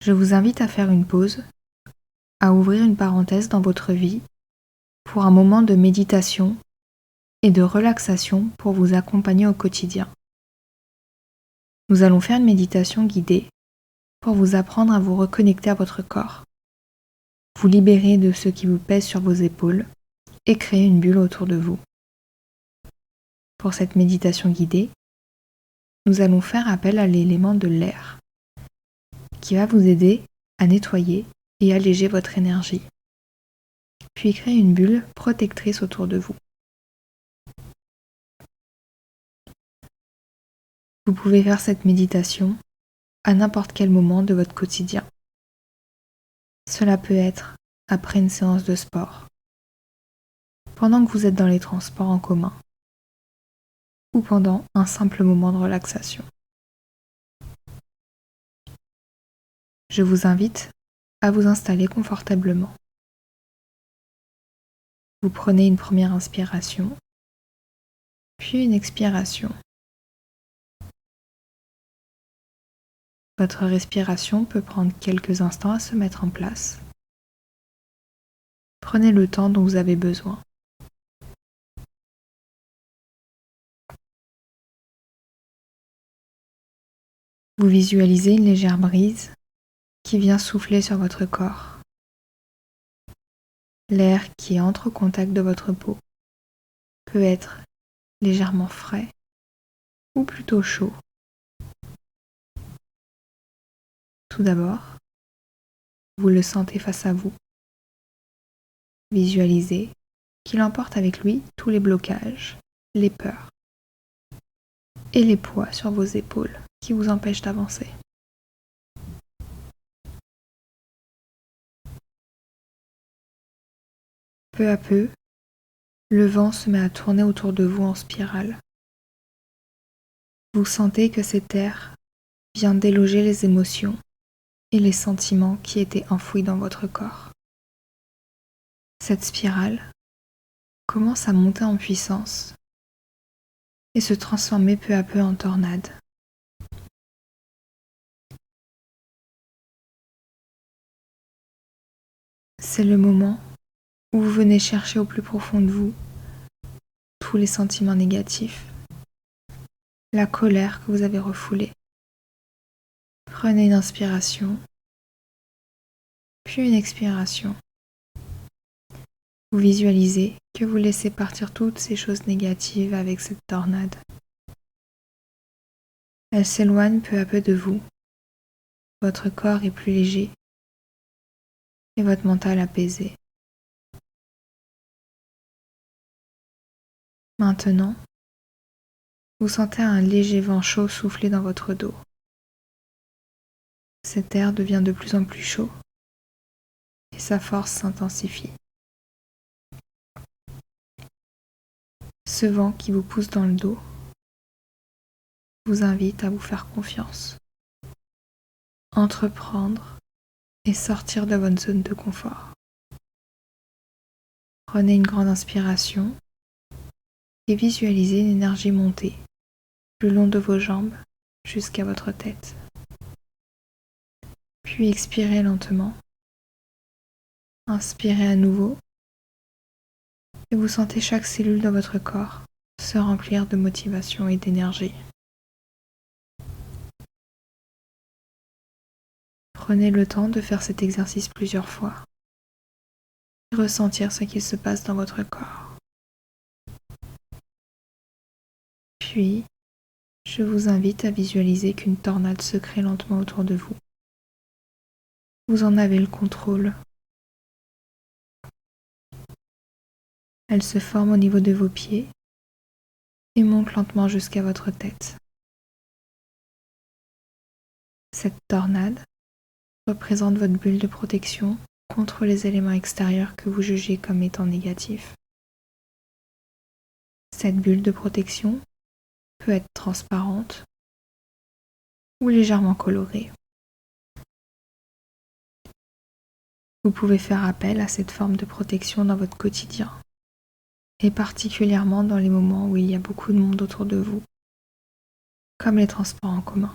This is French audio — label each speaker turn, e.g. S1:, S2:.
S1: Je vous invite à faire une pause, à ouvrir une parenthèse dans votre vie pour un moment de méditation et de relaxation pour vous accompagner au quotidien. Nous allons faire une méditation guidée pour vous apprendre à vous reconnecter à votre corps, vous libérer de ce qui vous pèse sur vos épaules et créer une bulle autour de vous. Pour cette méditation guidée, nous allons faire appel à l'élément de l'air qui va vous aider à nettoyer et alléger votre énergie, puis créer une bulle protectrice autour de vous. Vous pouvez faire cette méditation à n'importe quel moment de votre quotidien. Cela peut être après une séance de sport, pendant que vous êtes dans les transports en commun, ou pendant un simple moment de relaxation. Je vous invite à vous installer confortablement. Vous prenez une première inspiration, puis une expiration. Votre respiration peut prendre quelques instants à se mettre en place. Prenez le temps dont vous avez besoin. Vous visualisez une légère brise qui vient souffler sur votre corps. L'air qui entre au contact de votre peau peut être légèrement frais ou plutôt chaud. Tout d'abord, vous le sentez face à vous. Visualisez qu'il emporte avec lui tous les blocages, les peurs et les poids sur vos épaules qui vous empêchent d'avancer. Peu à peu, le vent se met à tourner autour de vous en spirale. Vous sentez que cet air vient déloger les émotions et les sentiments qui étaient enfouis dans votre corps. Cette spirale commence à monter en puissance et se transformer peu à peu en tornade. C'est le moment où vous venez chercher au plus profond de vous tous les sentiments négatifs, la colère que vous avez refoulée. Prenez une inspiration, puis une expiration. Vous visualisez que vous laissez partir toutes ces choses négatives avec cette tornade. Elle s'éloigne peu à peu de vous. Votre corps est plus léger et votre mental apaisé. Maintenant, vous sentez un léger vent chaud souffler dans votre dos. Cet air devient de plus en plus chaud et sa force s'intensifie. Ce vent qui vous pousse dans le dos vous invite à vous faire confiance, entreprendre et sortir de votre zone de confort. Prenez une grande inspiration et visualisez une énergie monter le long de vos jambes jusqu'à votre tête. Puis expirez lentement. Inspirez à nouveau et vous sentez chaque cellule de votre corps se remplir de motivation et d'énergie. Prenez le temps de faire cet exercice plusieurs fois et ressentir ce qu'il se passe dans votre corps. Puis, je vous invite à visualiser qu'une tornade se crée lentement autour de vous. Vous en avez le contrôle. Elle se forme au niveau de vos pieds et monte lentement jusqu'à votre tête. Cette tornade représente votre bulle de protection contre les éléments extérieurs que vous jugez comme étant négatifs. Cette bulle de protection peut être transparente ou légèrement colorée. Vous pouvez faire appel à cette forme de protection dans votre quotidien, et particulièrement dans les moments où il y a beaucoup de monde autour de vous, comme les transports en commun.